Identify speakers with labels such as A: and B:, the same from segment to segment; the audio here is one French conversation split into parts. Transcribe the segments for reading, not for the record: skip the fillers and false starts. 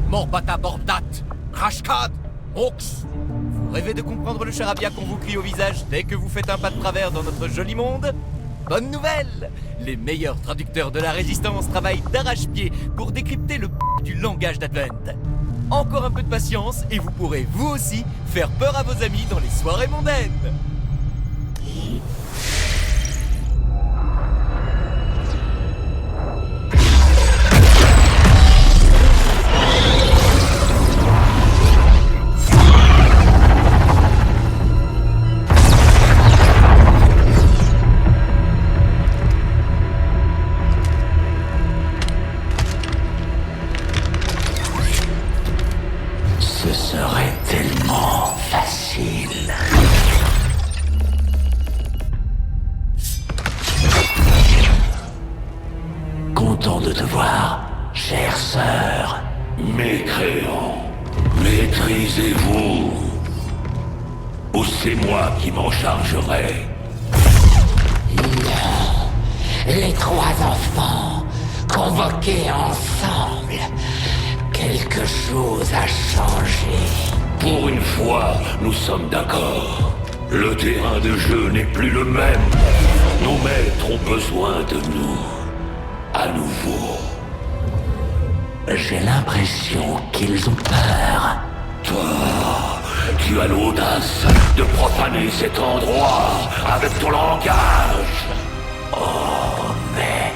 A: Morbata Bordat, Rashkad, Rox. Vous rêvez de comprendre le charabia qu'on vous crie au visage dès que vous faites un pas de travers dans notre joli monde? Bonne nouvelle! Les meilleurs traducteurs de la résistance travaillent d'arrache-pied pour décrypter le du langage d'Advent. Encore un peu de patience et vous pourrez, vous aussi, faire peur à vos amis dans les soirées mondaines.
B: Ce serait tellement facile. Content de te voir, chère sœur.
C: Mécréants, maîtrisez-vous, ou c'est moi qui m'en chargerai.
B: Les trois enfants, convoqués ensemble, quelque chose a changé.
C: Pour une fois, nous sommes d'accord. Le terrain de jeu n'est plus le même. Nos maîtres ont besoin de nous. À nouveau.
B: J'ai l'impression qu'ils ont peur.
C: Toi, tu as l'audace de profaner cet endroit avec ton langage.
B: Oh, mais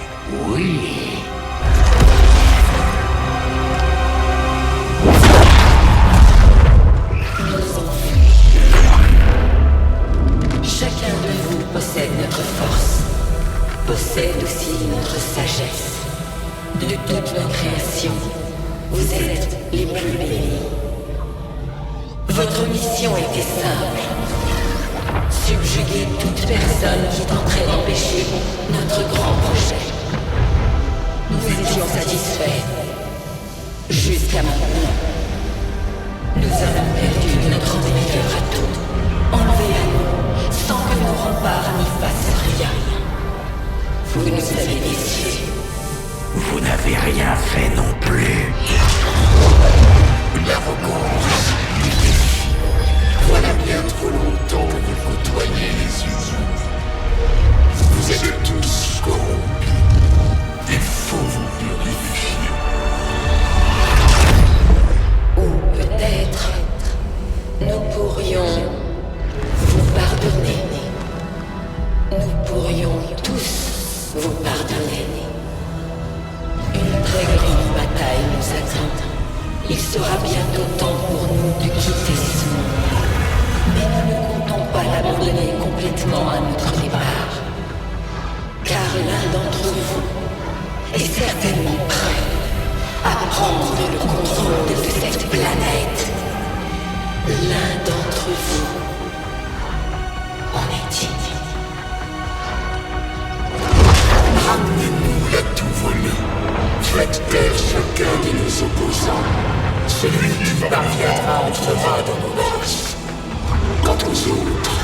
B: oui.
D: Chacun de vous possède notre force, possède aussi notre sagesse. De toute nos créations, vous êtes les plus bénis. Votre mission était simple. Subjuguer toute personne qui tenterait d'empêcher notre grand projet. Nous étions satisfaits. Jusqu'à maintenant. Nous avons perdu notre meilleur atout. Enlevé à nous, sans que nos remparts n'y fassent rien. Vous nous avez déçus.
B: Vous n'avez rien fait non plus.
C: L'arrogance, les défis. Voilà bien trop longtemps que vous côtoyez les humains. Vous êtes tous corrompus. Il faut vous purifier.
D: Ou peut-être, nous pourrions vous pardonner. Nous pourrions tous vous pardonner. Une très grande bataille nous attend. Il sera bientôt temps pour nous de quitter ce monde. Mais nous ne comptons pas l'abandonner complètement à notre départ. Car l'un d'entre vous est certainement prêt à prendre le contrôle de cette planète. L'un d'entre vous en est digne.
C: Ramenez-nous la tout volée. Faites taire chacun de nos opposants. Celui qui parviendra entrera dans nos grâces. Quant aux autres,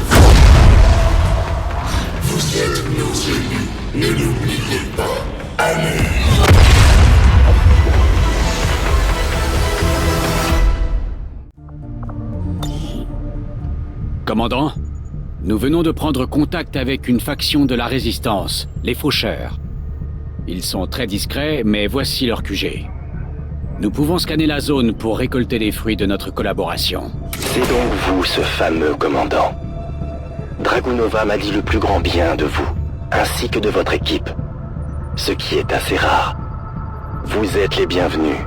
C: vous êtes nos élus. Ne l'oubliez pas. Allez.
E: Commandant, nous venons de prendre contact avec une faction de la Résistance, les Faucheurs. Ils sont très discrets, mais voici leur QG. Nous pouvons scanner la zone pour récolter les fruits de notre collaboration.
F: C'est donc vous, ce fameux commandant. Dragunova m'a dit le plus grand bien de vous, ainsi que de votre équipe. Ce qui est assez rare. Vous êtes les bienvenus.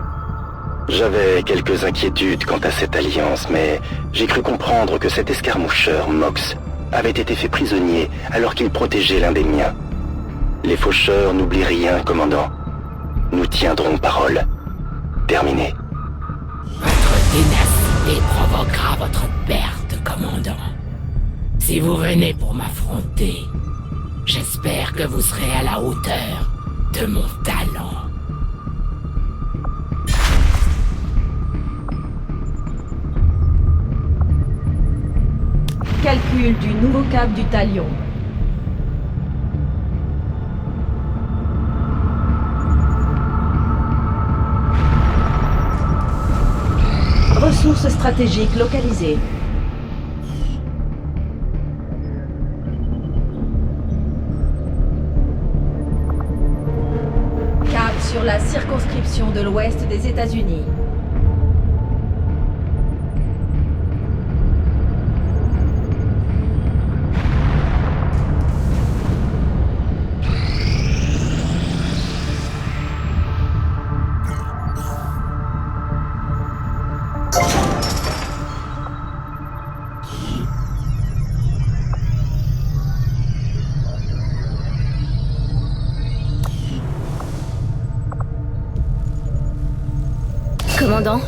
F: J'avais quelques inquiétudes quant à cette alliance, mais j'ai cru comprendre que cet escarmoucheur, Mox, avait été fait prisonnier alors qu'il protégeait l'un des miens. Les faucheurs n'oublient rien, commandant. Nous tiendrons parole. Terminé.
B: Votre ténacité provoquera votre perte, commandant. Si vous venez pour m'affronter, j'espère que vous serez à la hauteur de mon talent.
G: Calcul du nouveau cap du Talion. stratégique localisé. Cap sur la circonscription de l'ouest des États-Unis.
H: Commandant,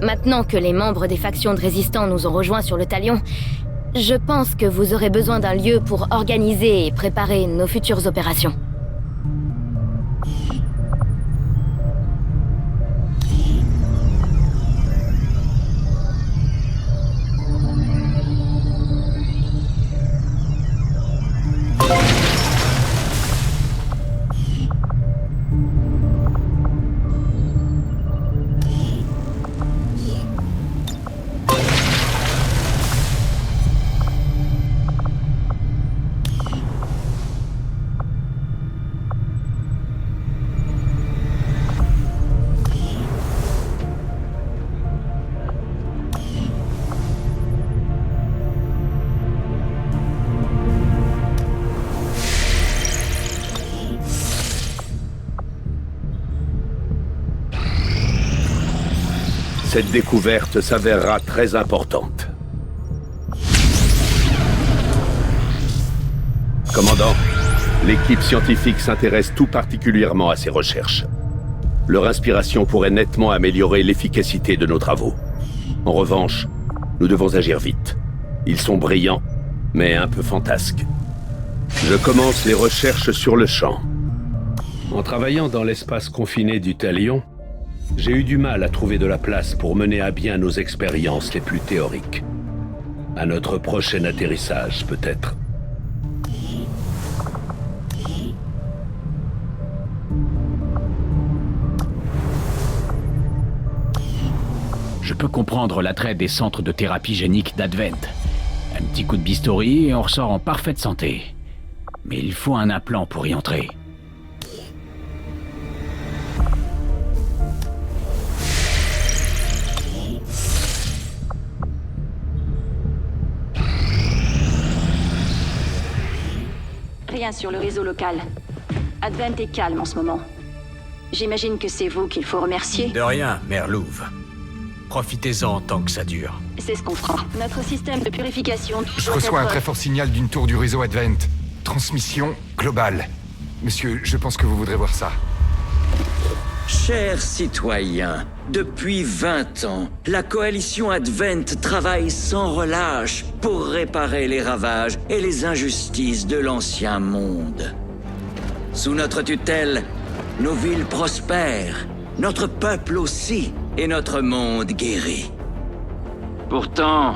H: maintenant que les membres des factions de résistants nous ont rejoints sur le Talion, je pense que vous aurez besoin d'un lieu pour organiser et préparer nos futures opérations.
I: Cette découverte s'avérera très importante. Commandant, l'équipe scientifique s'intéresse tout particulièrement à ces recherches. Leur inspiration pourrait nettement améliorer l'efficacité de nos travaux. En revanche, nous devons agir vite. Ils sont brillants, mais un peu fantasques. Je commence les recherches sur le champ. En travaillant dans l'espace confiné du Talion, j'ai eu du mal à trouver de la place pour mener à bien nos expériences les plus théoriques. À notre prochain atterrissage, peut-être.
E: Je peux comprendre l'attrait des centres de thérapie génique d'Advent. Un petit coup de bistouri et on ressort en parfaite santé. Mais il faut un implant pour y entrer.
J: Rien sur le réseau local. Advent est calme en ce moment. J'imagine que c'est vous qu'il faut remercier.
K: De rien, Mère Louve. Profitez-en tant que ça dure.
J: C'est ce qu'on fera. Notre système de purification...
L: Je reçois un très fort signal d'une tour du réseau Advent. Transmission globale. Monsieur, je pense que vous voudrez voir ça.
M: Chers citoyens, depuis 20 ans, la coalition Advent travaille sans relâche pour réparer les ravages et les injustices de l'ancien monde. Sous notre tutelle, nos villes prospèrent, notre peuple aussi, et notre monde guérit. Pourtant,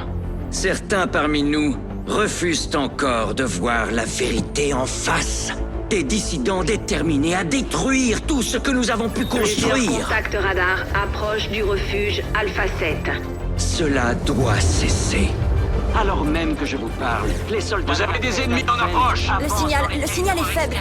M: certains parmi nous refusent encore de voir la vérité en face. Des dissidents déterminés à détruire tout ce que nous avons pu construire.
N: Contact radar approche du refuge Alpha 7.
M: Cela doit cesser. Alors même que je vous parle, les soldats...
K: Vous avez des ennemis en approche.
H: Le signal est faible.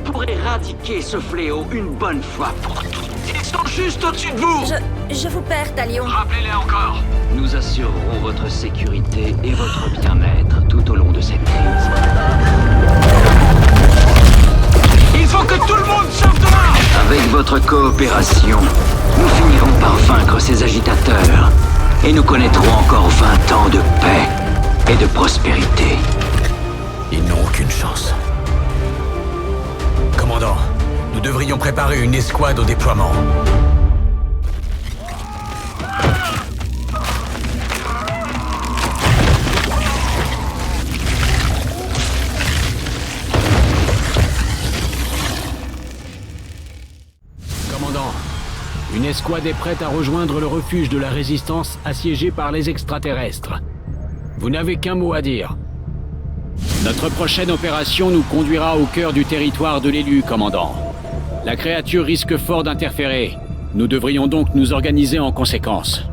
M: ...pour éradiquer ce fléau une bonne fois pour toutes.
K: Ils sont juste au-dessus de vous.
H: Je vous perds, Talion.
K: Rappelez-les encore.
M: Nous assurerons votre sécurité et votre bien-être tout au long de cette crise.
K: Il faut que tout le monde sorte de là.
M: Avec votre coopération, nous finirons par vaincre ces agitateurs. Et nous connaîtrons encore 20 ans de paix et de prospérité.
K: Ils n'ont aucune chance. Commandant, nous devrions préparer une escouade au déploiement.
E: Commandant, une escouade est prête à rejoindre le refuge de la Résistance assiégé par les extraterrestres. Vous n'avez qu'un mot à dire. Notre prochaine opération nous conduira au cœur du territoire de l'élu, commandant. La créature risque fort d'interférer. Nous devrions donc nous organiser en conséquence.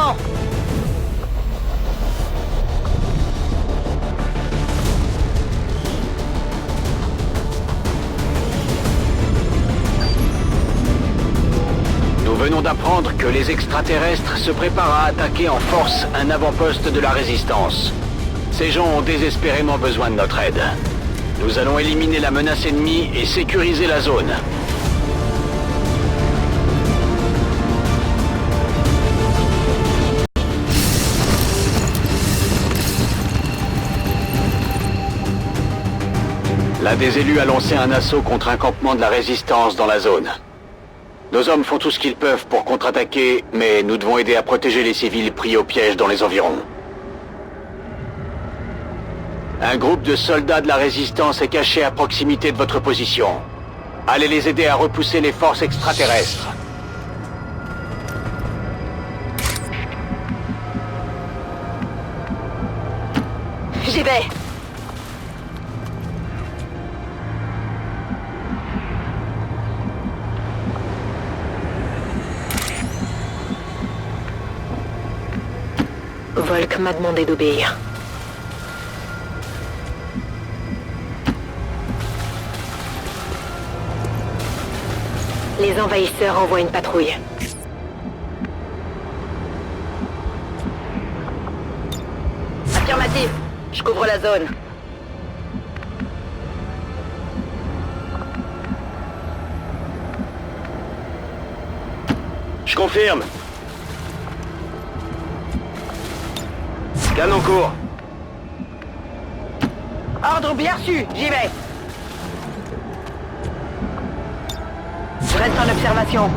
O: maintenant!
E: Nous venons d'apprendre que les extraterrestres se préparent à attaquer en force un avant-poste de la Résistance. Ces gens ont désespérément besoin de notre aide. Nous allons éliminer la menace ennemie et sécuriser la zone. L'un des élus a lancé un assaut contre un campement de la Résistance dans la zone. Nos hommes font tout ce qu'ils peuvent pour contre-attaquer, mais nous devons aider à protéger les civils pris au piège dans les environs. Un groupe de soldats de la Résistance est caché à proximité de votre position. Allez les aider à repousser les forces extraterrestres.
O: J'y vais! Volk m'a demandé d'obéir. Les envahisseurs envoient une patrouille. Affirmatif, je couvre la zone.
F: Je confirme. Scan en cours.
O: Ordre bien reçu, j'y vais. Je reste en observation.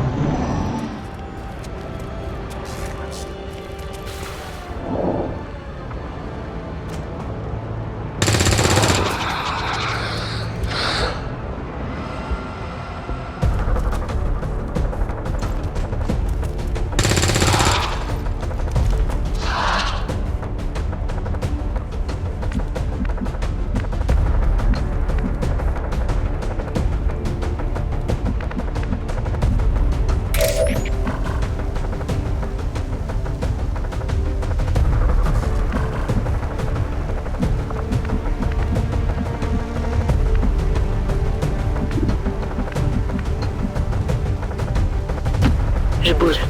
O: Je bouge.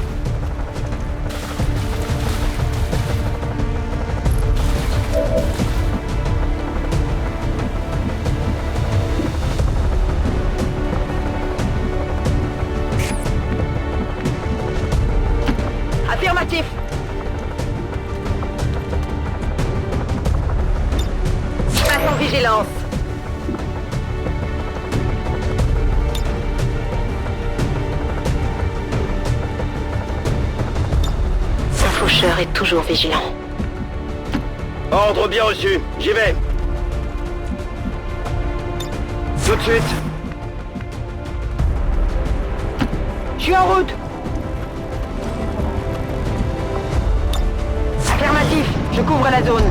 O: Affirmatif. Je passe en vigilance. Un faucheur est toujours vigilant.
F: Ordre bien reçu, j'y vais. Tout de suite.
O: Je suis en route. Affirmatif, je couvre la zone.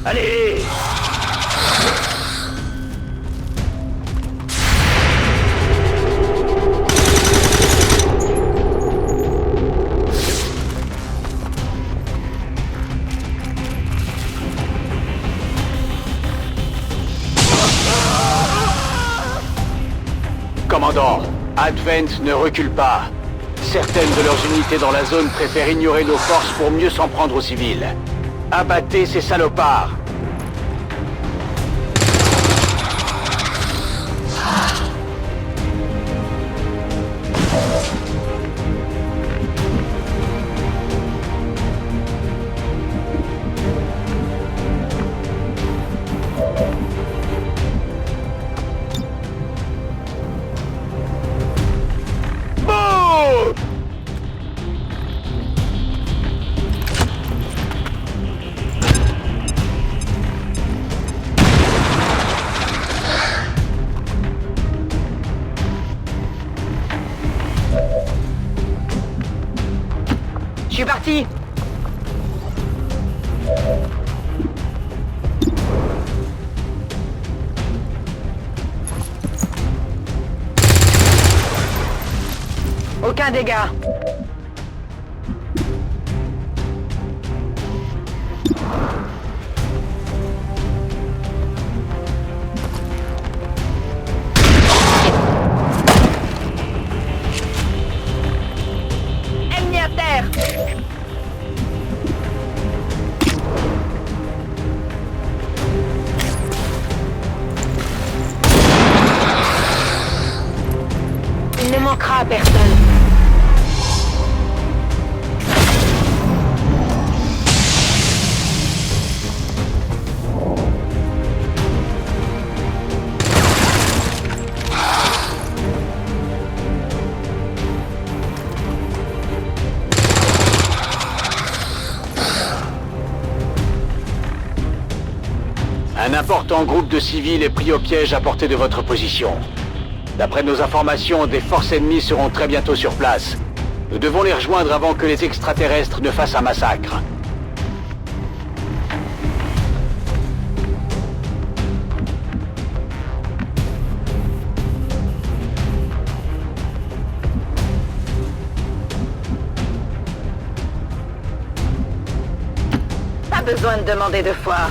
F: Allez!
E: Commandant, Advent ne recule pas. Certaines de leurs unités dans la zone préfèrent ignorer nos forces pour mieux s'en prendre aux civils. Abattez ces salopards!
O: Aucun dégât. Ennemi à terre. Il ne manquera à personne.
E: Un important groupe de civils est pris au piège à portée de votre position. D'après nos informations, des forces ennemies seront très bientôt sur place. Nous devons les rejoindre avant que les extraterrestres ne fassent un massacre.
O: Pas besoin de demander deux fois.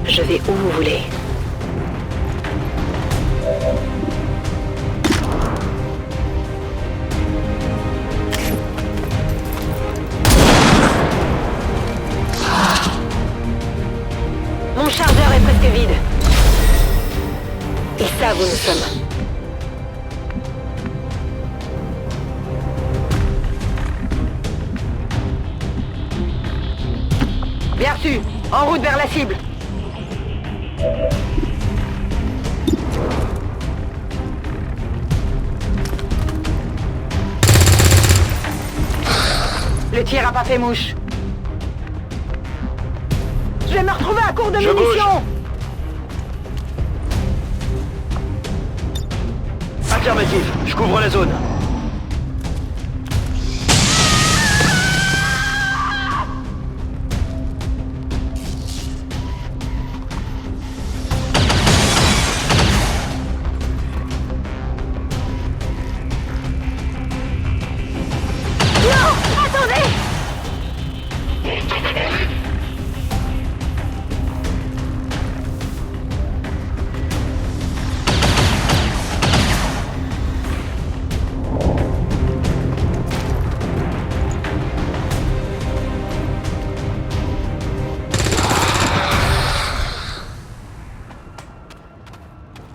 O: Je vais où vous voulez. Mon chargeur est presque vide. Ils savent où nous sommes. Bien reçu. En route vers la cible. Le tir a pas fait mouche. Je vais me retrouver à court de munitions.
P: Affirmatif, je couvre la zone.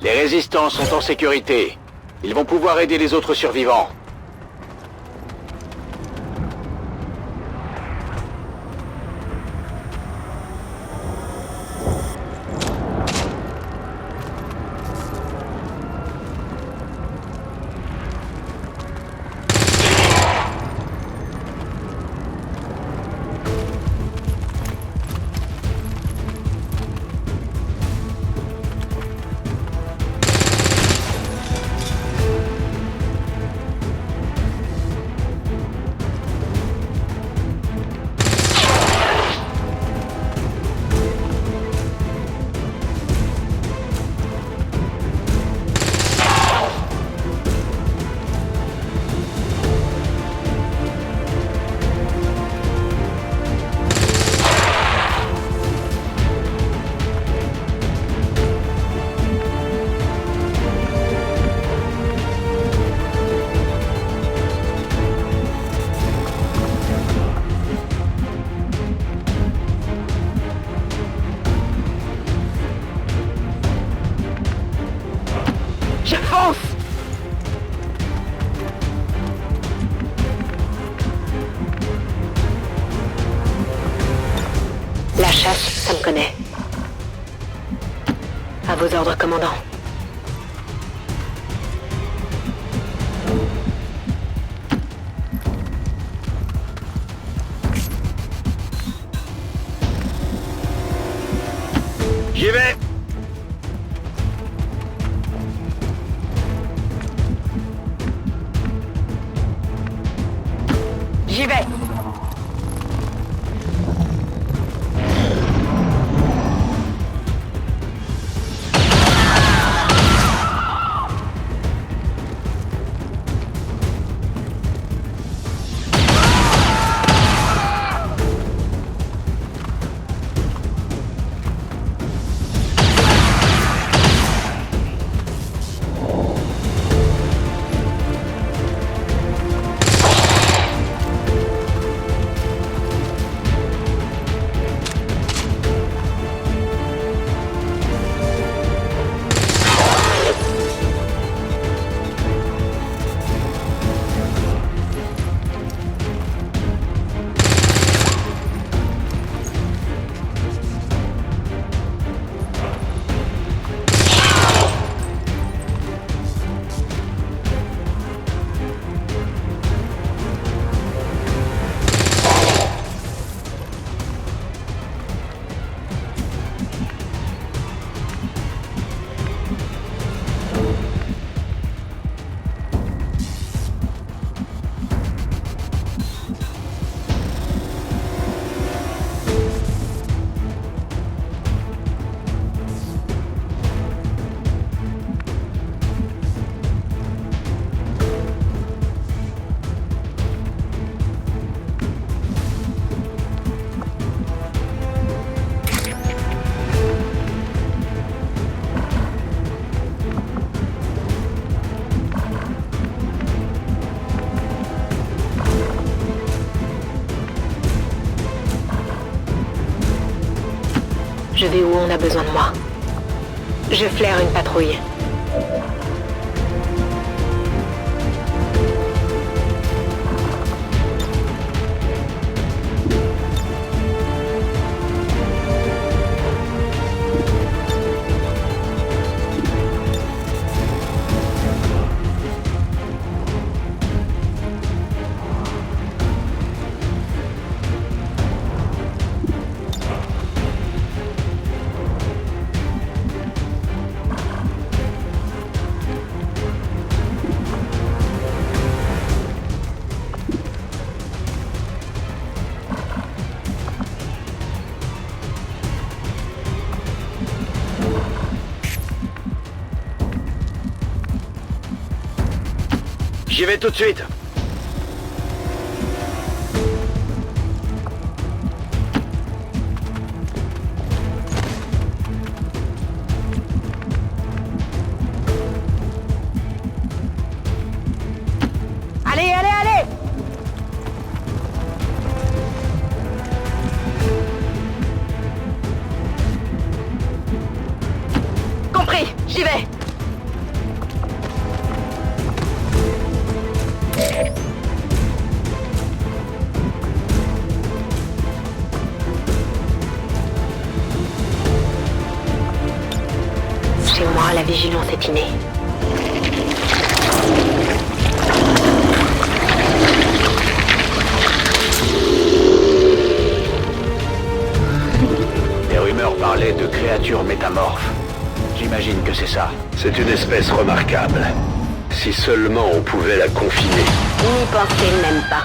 E: Les résistants sont en sécurité. Ils vont pouvoir aider les autres survivants.
O: Je fonce! La chasse, ça me connaît. À vos ordres, commandant. J'y vais. Je vais où on a besoin de moi. Je flaire une patrouille.
P: J'y vais tout de suite.
O: Allez, allez, allez! Compris, j'y vais! Chez moi, la vigilance est innée.
P: Les rumeurs parlaient de créatures métamorphes. J'imagine que c'est ça.
I: C'est une espèce remarquable. Si seulement on pouvait la confiner.
O: N'y pensez même pas.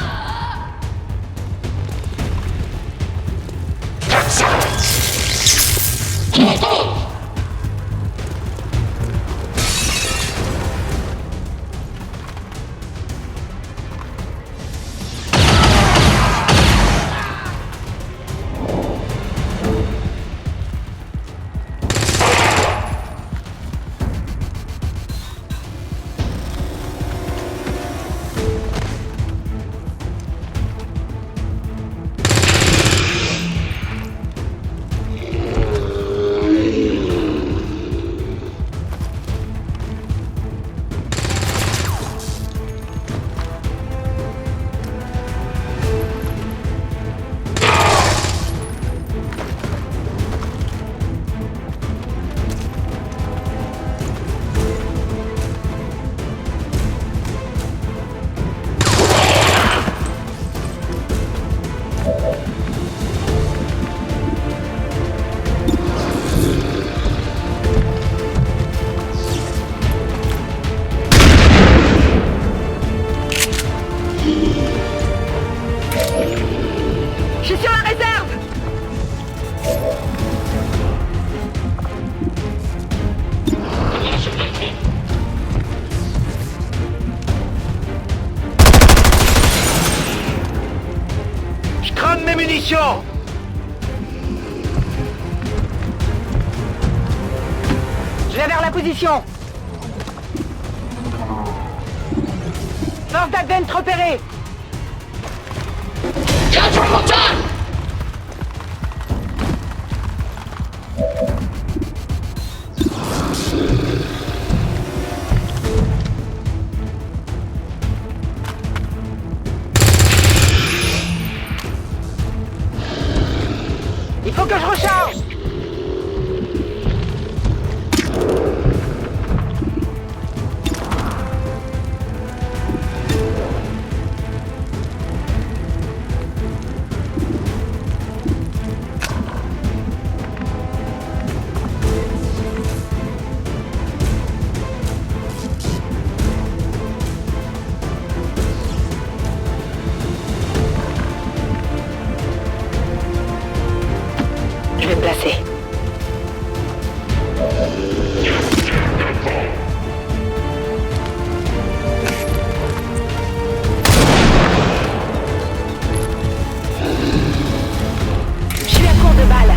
Q: position! Je vais vers la position! Force d'Advent repérée! Il faut que je recharge!
O: Je vais me placer. Je suis à court de balles.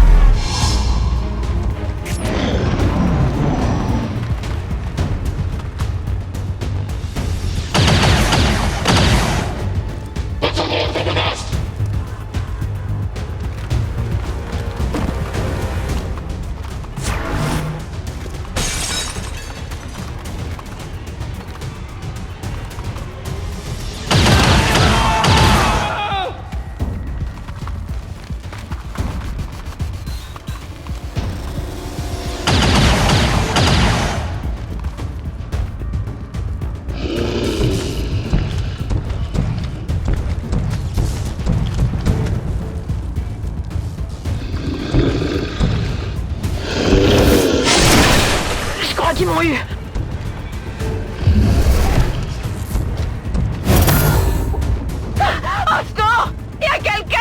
O: Je crois qu'ils m'ont eu. Oh, secours! Il y a quelqu'un!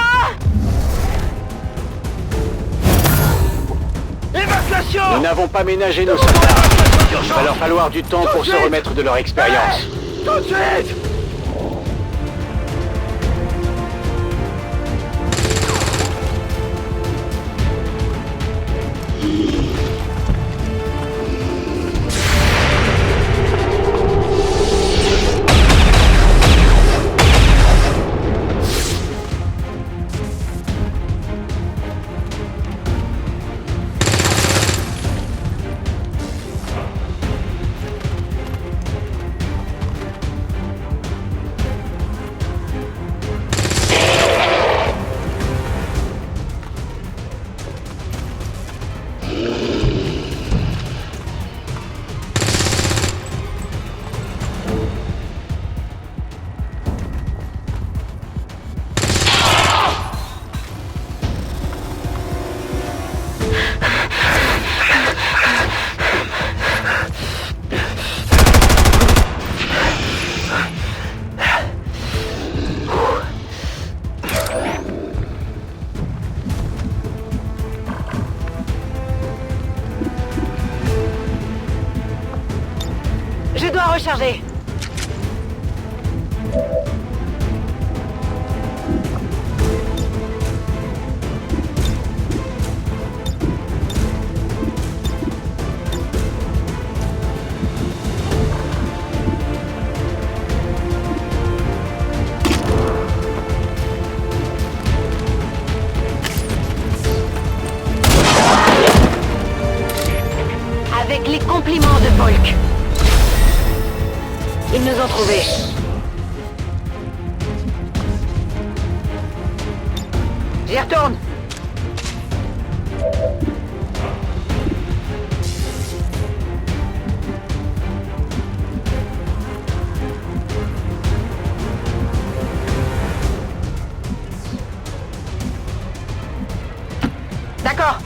Q: Évacuation!
P: Nous n'avons pas ménagé nos soldats. Il va leur falloir du temps pour se remettre de leur expérience.
Q: Tout de suite!
O: Je dois recharger. Avec les compliments de Volk. Ils nous ont trouvés. J'y retourne. D'accord.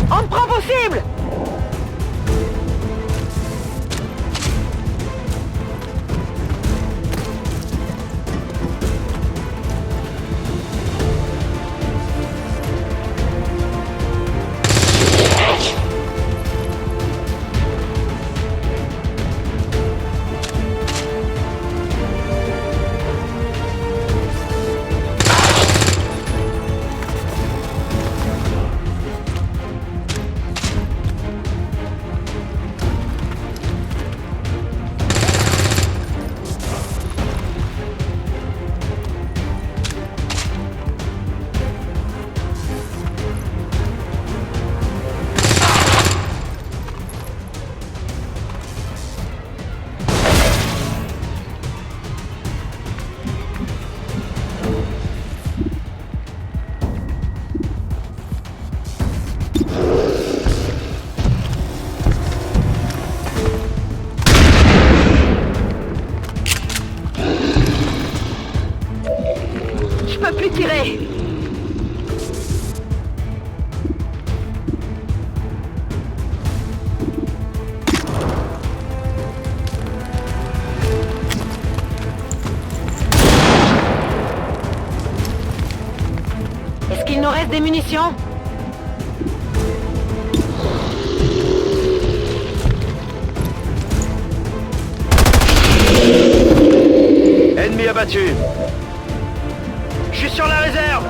Q: On me prend possible! Je peux plus tirer. Est-ce qu'il nous reste des munitions?
P: Ennemi abattu. Je suis sur la réserve.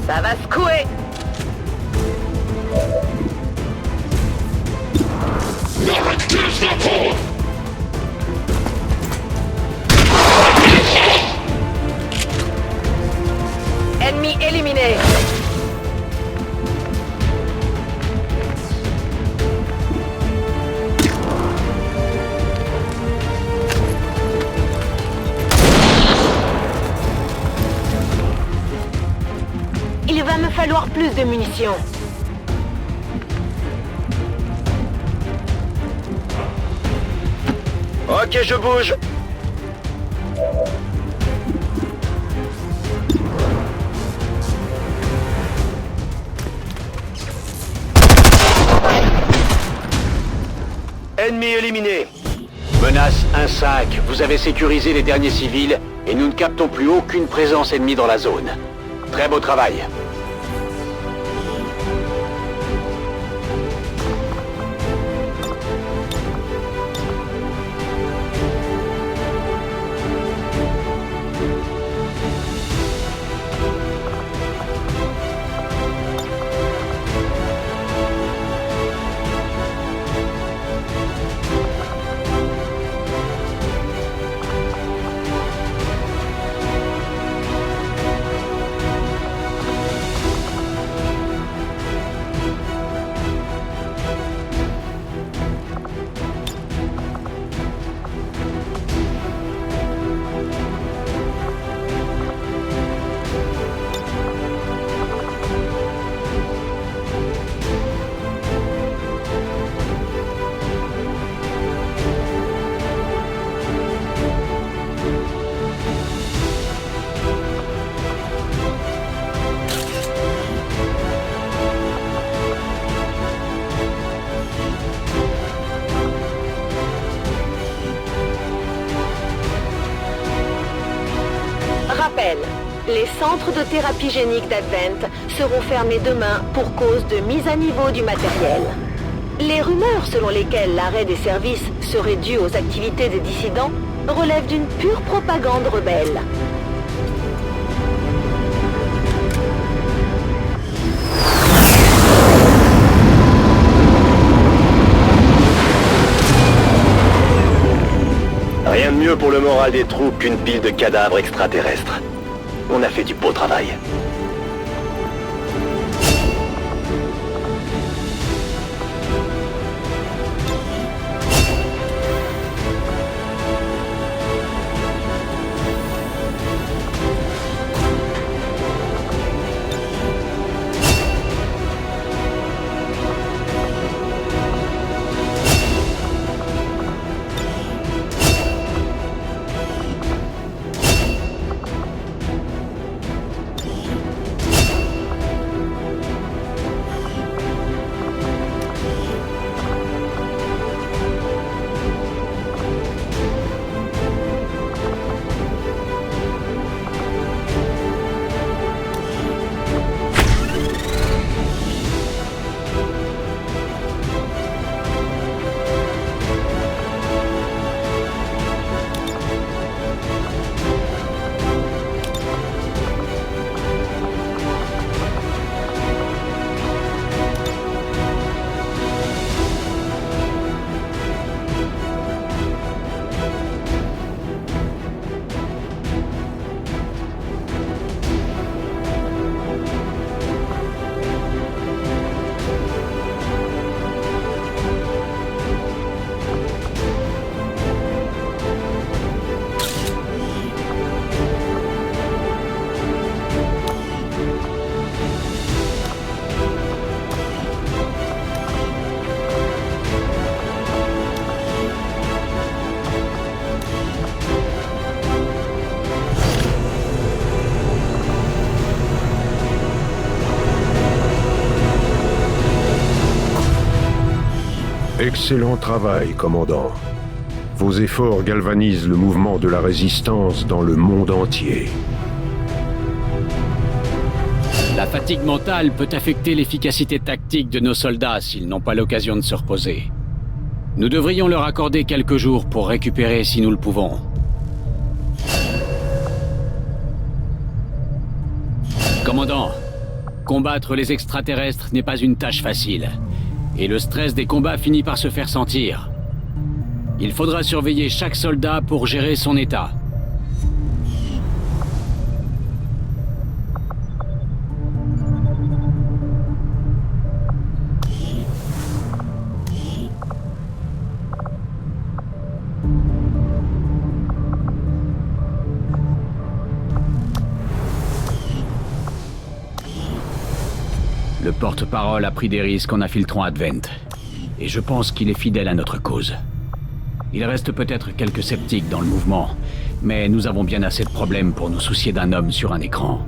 Q: Ça va secouer. Ennemi éliminé. Il va me falloir plus de munitions.
P: Ok, je bouge. Ennemi éliminé.
E: Menace 1-5, vous avez sécurisé les derniers civils et nous ne captons plus aucune présence ennemie dans la zone. Très beau travail.
O: rappel, les centres de thérapie génique d'Advent seront fermés demain pour cause de mise à niveau du matériel. Les rumeurs selon lesquelles l'arrêt des services serait dû aux activités des dissidents relèvent d'une pure propagande rebelle.
F: Rien de mieux pour le moral des troupes qu'une pile de cadavres extraterrestres. On a fait du beau travail.
R: Excellent travail, commandant. Vos efforts galvanisent le mouvement de la résistance dans le monde entier.
E: La fatigue mentale peut affecter l'efficacité tactique de nos soldats s'ils n'ont pas l'occasion de se reposer. Nous devrions leur accorder quelques jours pour récupérer si nous le pouvons. Commandant, combattre les extraterrestres n'est pas une tâche facile. Et le stress des combats finit par se faire sentir. Il faudra surveiller chaque soldat pour gérer son état. Le porte-parole a pris des risques en infiltrant Advent. Et je pense qu'il est fidèle à notre cause. Il reste peut-être quelques sceptiques dans le mouvement, mais nous avons bien assez de problèmes pour nous soucier d'un homme sur un écran.